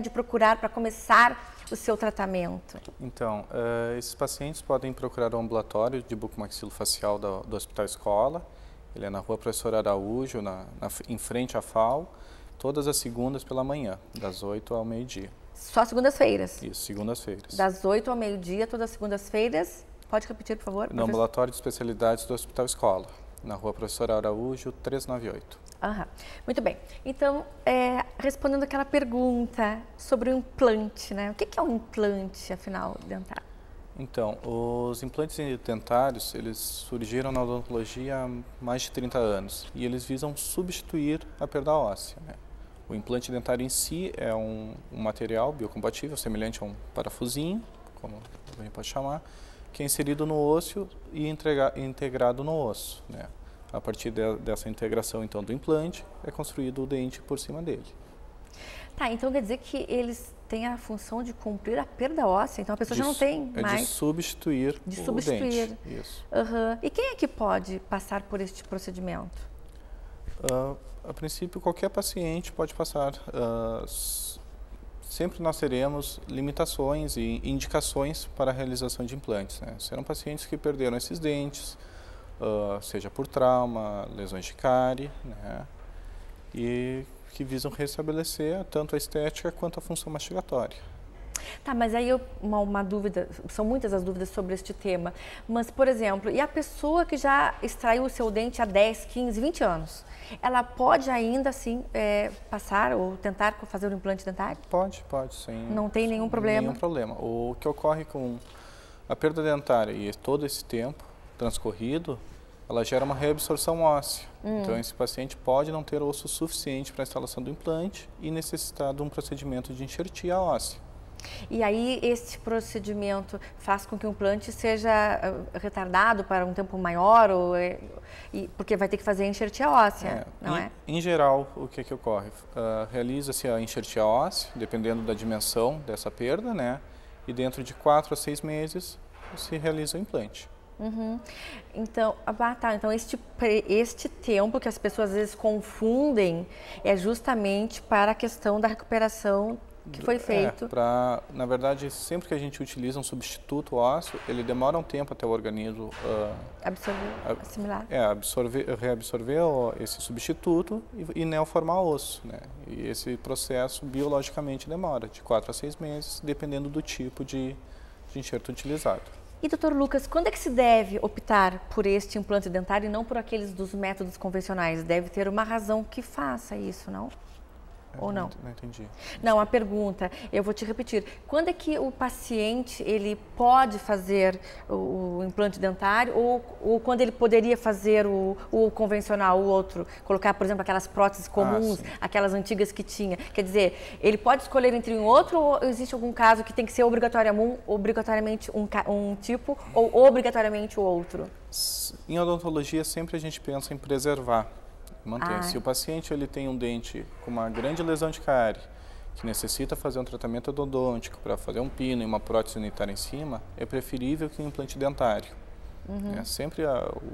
de procurar para começar o seu tratamento? Então, esses pacientes podem procurar o ambulatório de bucomaxilofacial do Hospital Escola. Ele é na Rua Professor Araújo, em frente à FAO, todas as segundas pela manhã, das 8 ao meio-dia. Só segundas-feiras? Isso, segundas-feiras. Das 8 ao meio-dia, todas as segundas-feiras. Pode repetir, por favor? No ambulatório de especialidades do Hospital Escola, na Rua Professor Araújo, 398. Aham. Muito bem. Então, respondendo aquela pergunta sobre o implante, né? O que é um implante, afinal, dentário? Então, os implantes dentários, eles surgiram na odontologia há mais de 30 anos e eles visam substituir a perda óssea, né? O implante dentário em si é um material biocompatível, semelhante a um parafusinho, como a gente pode chamar, que é inserido no osso e integrado no osso, né? A partir dessa integração, então, do implante, é construído o dente por cima dele. Tá, então quer dizer que eles têm a função de cumprir a perda óssea, então a pessoa já não tem mais... De substituir o dente. Isso. Uhum. E quem é que pode passar por este procedimento? A princípio, qualquer paciente pode passar. Sempre nós teremos limitações e indicações para a realização de implantes, né? Serão pacientes que perderam esses dentes, seja por trauma, lesões de cárie, né? E que visam restabelecer tanto a estética quanto a função mastigatória. Tá, mas aí uma dúvida, são muitas as dúvidas sobre este tema, mas, por exemplo, e a pessoa que já extraiu o seu dente há 10, 15, 20 anos, ela pode ainda assim passar ou tentar fazer o implante dentário? Pode, sim. Não tem nenhum problema? Nenhum problema. O que ocorre com a perda dentária e todo esse tempo transcorrido, ela gera uma reabsorção óssea. Então, esse paciente pode não ter osso suficiente para a instalação do implante e necessitar de um procedimento de enxertia óssea. E aí, esse procedimento faz com que o implante seja retardado para um tempo maior, porque vai ter que fazer a enxertia óssea, não é? Em geral, o que ocorre? Realiza-se a enxertia óssea, dependendo da dimensão dessa perda, né? E dentro de 4 a 6 meses se realiza o implante. Uhum. Então, então este tempo que as pessoas às vezes confundem é justamente para a questão da recuperação que foi feito. Na verdade, sempre que a gente utiliza um substituto ósseo, ele demora um tempo até o organismo assimilar. Reabsorver esse substituto e neoformar osso, né? E esse processo biologicamente demora de 4 a 6 meses, dependendo do tipo de enxerto utilizado. E, doutor Lucas, quando é que se deve optar por este implante dentário e não por aqueles dos métodos convencionais? Deve ter uma razão que faça isso, não? Ou não? Não entendi. Não, a pergunta, eu vou te repetir. Quando é que o paciente ele pode fazer o implante dentário ou quando ele poderia fazer o convencional, o outro? Colocar, por exemplo, aquelas próteses comuns, aquelas antigas que tinha. Quer dizer, ele pode escolher entre um outro ou existe algum caso que tem que ser obrigatoriamente um tipo ou obrigatoriamente o outro? Em odontologia, sempre a gente pensa em preservar. Se o paciente ele tem um dente com uma grande lesão de cárie, que necessita fazer um tratamento odontológico para fazer um pino e uma prótese unitária em cima, é preferível que um implante dentário. Sempre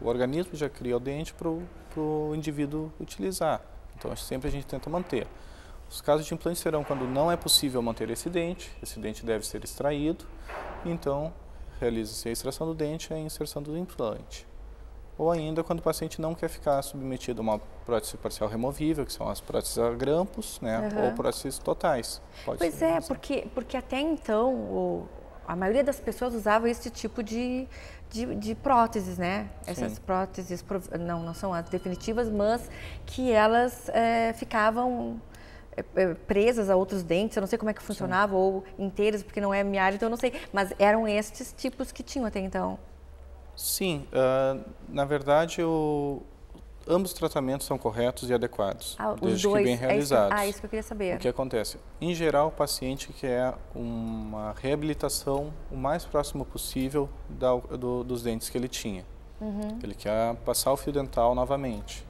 o organismo já cria o dente para o indivíduo utilizar, então sempre a gente tenta manter. Os casos de implante serão quando não é possível manter esse dente deve ser extraído, então realiza-se a extração do dente e a inserção do implante. Ou ainda quando o paciente não quer ficar submetido a uma prótese parcial removível, que são as próteses a grampos, né, ou próteses totais. Pois é, porque até então a maioria das pessoas usava esse tipo de próteses, né? Essas próteses não são as definitivas, mas que elas ficavam presas a outros dentes, eu não sei como é que funcionava, ou inteiras, porque não é minha área, então eu não sei. Mas eram estes tipos que tinham até então. Sim, na verdade, ambos os tratamentos são corretos e adequados, desde que bem realizados. Isso que eu queria saber. O que acontece? Em geral, o paciente quer uma reabilitação o mais próximo possível dos dentes que ele tinha. Ele quer passar o fio dental novamente.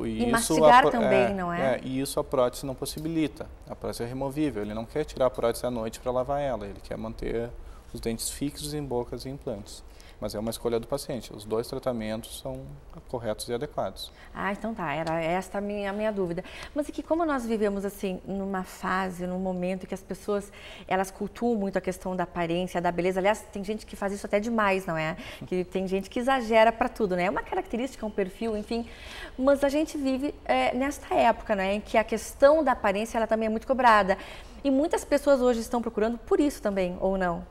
E mastigar também, não é? E isso a prótese não possibilita. A prótese é removível, ele não quer tirar a prótese à noite para lavar ela, ele quer manter os dentes fixos em bocas e implantes. Mas é uma escolha do paciente. Os 2 tratamentos são corretos e adequados. Ah, então tá. Era esta a minha dúvida. Mas aqui, como nós vivemos assim, numa fase, num momento que as pessoas, elas cultuam muito a questão da aparência, da beleza. Aliás, tem gente que faz isso até demais, não é? Que tem gente que exagera para tudo, né? É uma característica, um perfil, enfim. Mas a gente vive nesta época, né? Em que a questão da aparência, ela também é muito cobrada. E muitas pessoas hoje estão procurando por isso também, ou não?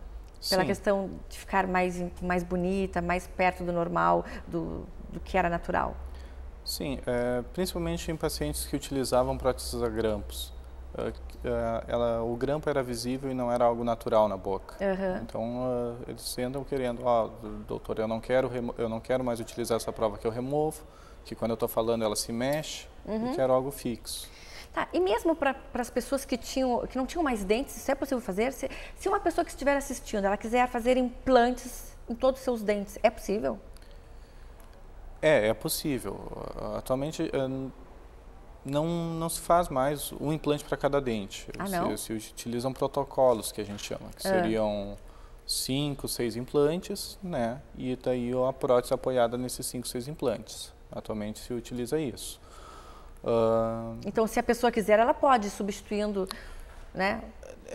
Pela questão de ficar mais bonita, mais perto do normal, do que era natural. Sim, principalmente em pacientes que utilizavam próteses a grampos. O grampo era visível e não era algo natural na boca. Então, eles andam querendo, doutor, eu não quero mais utilizar essa prova que eu removo, que quando eu estou falando ela se mexe, e quero algo fixo. Tá, e mesmo para as pessoas que não tinham mais dentes, isso é possível fazer? Se uma pessoa que estiver assistindo, ela quiser fazer implantes em todos os seus dentes, é possível? É possível. Atualmente não se faz mais um implante para cada dente. Se utilizam protocolos, que a gente chama, que seriam 5, 6 implantes, né? E daí a prótese apoiada nesses 5, 6 implantes. Atualmente se utiliza isso. Então, se a pessoa quiser, ela pode ir substituindo, né?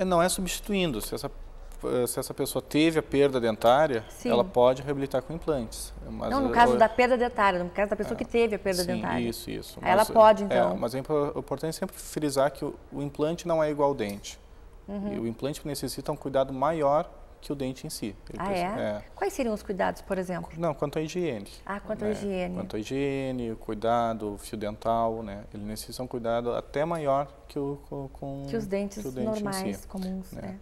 Não é substituindo. Se essa pessoa teve a perda dentária, ela pode reabilitar com implantes. Mas não, no caso da perda dentária, no caso da pessoa que teve a perda dentária. Isso. Aí ela pode, então. Mas é importante sempre frisar que o implante não é igual ao dente. E o implante necessita um cuidado maior que o dente em si. Quais seriam os cuidados, por exemplo? Não, quanto à higiene. Quanto à higiene. Quanto à higiene, o cuidado, o fio dental, né? Ele necessita um cuidado até maior que os dentes normais, si, comuns, né?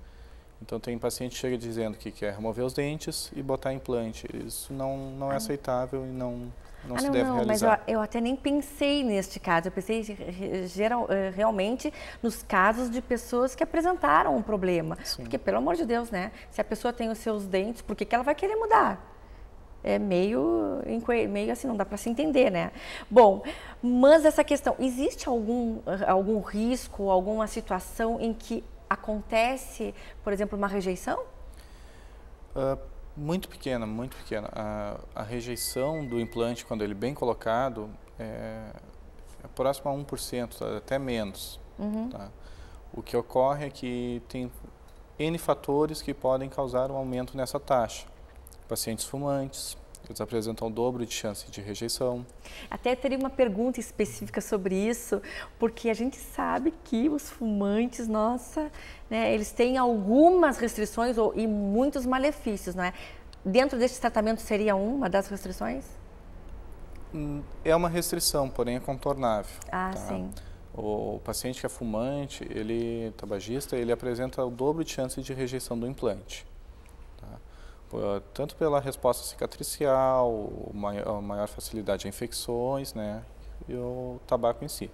Então, tem paciente que chega dizendo que quer remover os dentes e botar implante. Isso não é aceitável e não se deve realizar. Mas eu até nem pensei neste caso. Eu pensei realmente nos casos de pessoas que apresentaram um problema. Porque, pelo amor de Deus, né? Se a pessoa tem os seus dentes, por que ela vai querer mudar? É meio assim, não dá para se entender, né? Bom, mas essa questão, existe algum risco, alguma situação em que acontece, por exemplo, uma rejeição? Muito pequena, muito pequena. A rejeição do implante, quando ele é bem colocado, é próximo a 1%, até menos. Tá? O que ocorre é que tem N fatores que podem causar um aumento nessa taxa. Pacientes fumantes, eles apresentam o dobro de chance de rejeição. Até teria uma pergunta específica sobre isso, porque a gente sabe que os fumantes, né, eles têm algumas restrições e muitos malefícios, não é? Dentro desse tratamento seria uma das restrições? É uma restrição, porém é contornável. Sim. O paciente que é fumante, tabagista, ele apresenta o dobro de chance de rejeição do implante. Tanto pela resposta cicatricial, a maior facilidade a infecções, né, e o tabaco em si.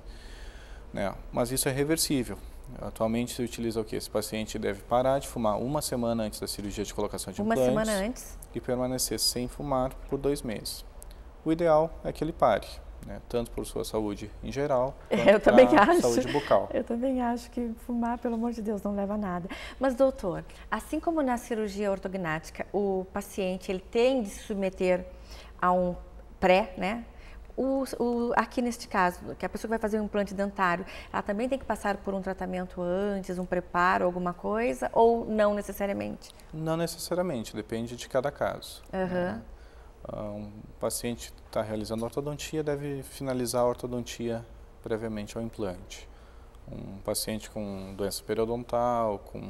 Né? Mas isso é reversível. Atualmente se utiliza o quê? Esse paciente deve parar de fumar 1 semana antes da cirurgia de colocação de implantes. 1 semana antes? E permanecer sem fumar por 2 meses. O ideal é que ele pare, né? Tanto por sua saúde em geral, quanto para saúde bucal. Eu também acho que fumar, pelo amor de Deus, não leva a nada. Mas, doutor, assim como na cirurgia ortognática, o paciente ele tem de se submeter a um pré, né? Aqui neste caso, que a pessoa que vai fazer um implante dentário, ela também tem que passar por um tratamento antes, um preparo, alguma coisa, ou não necessariamente? Não necessariamente, depende de cada caso. Né? Um paciente que está realizando ortodontia deve finalizar a ortodontia previamente ao implante. Um paciente com doença periodontal, com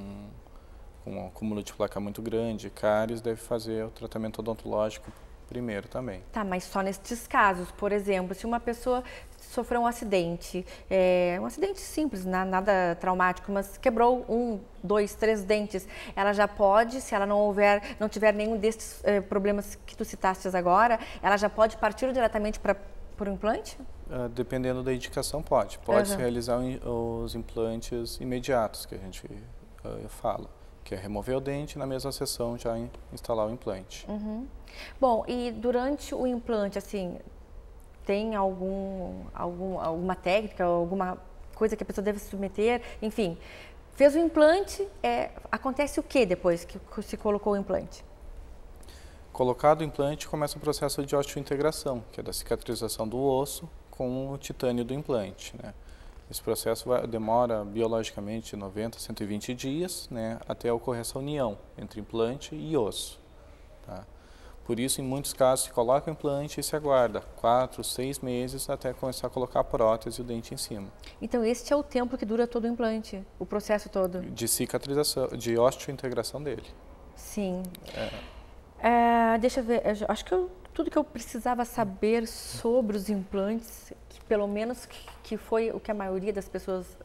um acúmulo de placa muito grande, cáries, deve fazer o tratamento odontológico primeiro também. Tá, mas só nestes casos, por exemplo, se uma pessoa sofreu um acidente simples, nada traumático, mas quebrou 1, 2, 3 dentes, ela já pode, se ela não tiver nenhum destes problemas que tu citaste agora, ela já pode partir diretamente para o implante? Dependendo da indicação, pode. Pode-se realizar os implantes imediatos, que a gente fala, que é remover o dente e na mesma sessão já instalar o implante. Bom, e durante o implante, assim, tem alguma técnica, alguma coisa que a pessoa deve se submeter? Enfim, Fez o implante, acontece o que depois que se colocou o implante? Colocado o implante, começa o processo de osteointegração, que é da cicatrização do osso com o titânio do implante, né? Esse processo demora biologicamente 90 a 120 dias, né, até ocorrer essa união entre implante e osso. Tá? Por isso, em muitos casos, se coloca o implante e se aguarda 4, 6 meses até começar a colocar a prótese e o dente em cima. Então, este é o tempo que dura todo o implante, o processo todo? De cicatrização, de osteointegração dele. Sim. Deixa eu ver, acho que tudo que eu precisava saber sobre os implantes, que pelo menos que foi o que a maioria das pessoas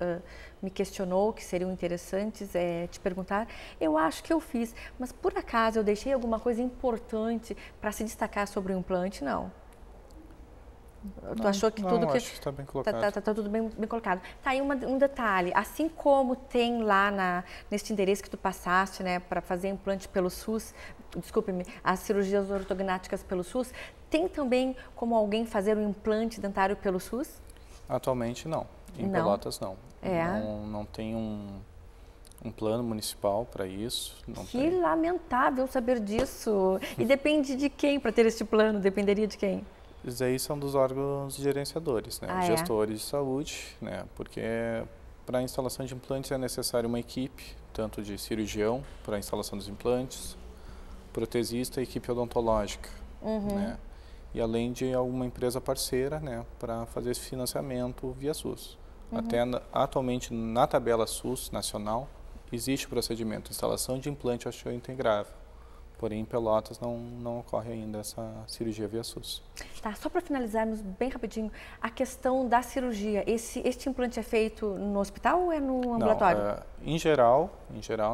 me questionou, que seriam interessantes te perguntar, eu acho que eu fiz. Mas por acaso eu deixei alguma coisa importante para se destacar sobre o implante? Não. Tu achou que tudo que... acho que está bem colocado. Tá tudo bem colocado. Tá aí um detalhe, assim como tem lá neste endereço que tu passaste, né, para fazer implante pelo SUS, desculpe-me, as cirurgias ortognáticas pelo SUS, tem também como alguém fazer um implante dentário pelo SUS? Atualmente não, em Pelotas não. Não tem um plano municipal para isso. Que lamentável saber disso. E depende de quem para ter este plano? Dependeria de quem? Isso aí são dos órgãos gerenciadores, né? Gestores de saúde, né? Porque para a instalação de implantes é necessário uma equipe, tanto de cirurgião para a instalação dos implantes, protesista e equipe odontológica, né? E além de alguma empresa parceira, né, para fazer esse financiamento via SUS. Até atualmente na tabela SUS nacional existe o procedimento de instalação de implante osteointegrável. Porém, em Pelotas não ocorre ainda essa cirurgia via SUS. Tá, só para finalizarmos bem rapidinho, a questão da cirurgia, este implante é feito no hospital ou é no ambulatório? Não, em geral,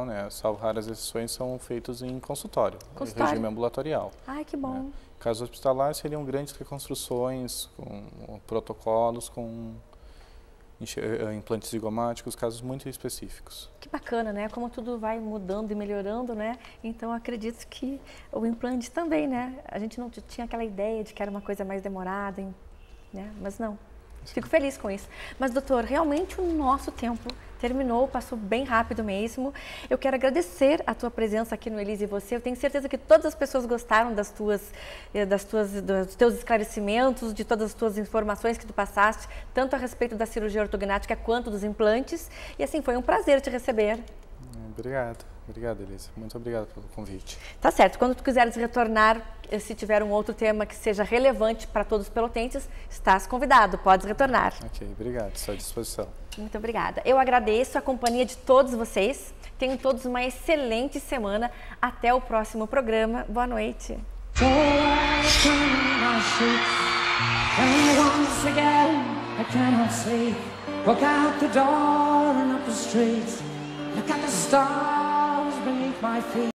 né, salvo raras exceções, são feitos em consultório, em regime ambulatorial. Ai, que bom. Né. Casos hospitalares seriam grandes reconstruções, com protocolos, com implantes zigomáticos, casos muito específicos. Que bacana, né? Como tudo vai mudando e melhorando, né? Então, acredito que o implante também, né? A gente não tinha aquela ideia de que era uma coisa mais demorada, né? Mas não. Fico feliz com isso. Mas, doutor, realmente o nosso tempo terminou, passou bem rápido mesmo. Eu quero agradecer a tua presença aqui no Elise e Você. Eu tenho certeza que todas as pessoas gostaram dos teus esclarecimentos, de todas as tuas informações que tu passaste, tanto a respeito da cirurgia ortognática quanto dos implantes. E assim, foi um prazer te receber. Obrigado, Elise. Muito obrigado pelo convite. Tá certo. Quando tu quiseres retornar, se tiver um outro tema que seja relevante para todos os pelotenses, estás convidado, podes retornar. Ok, obrigado. Estou à disposição. Muito obrigada. Eu agradeço a companhia de todos vocês. Tenham todos uma excelente semana. Até o próximo programa. Boa noite. Look at the stars beneath my feet.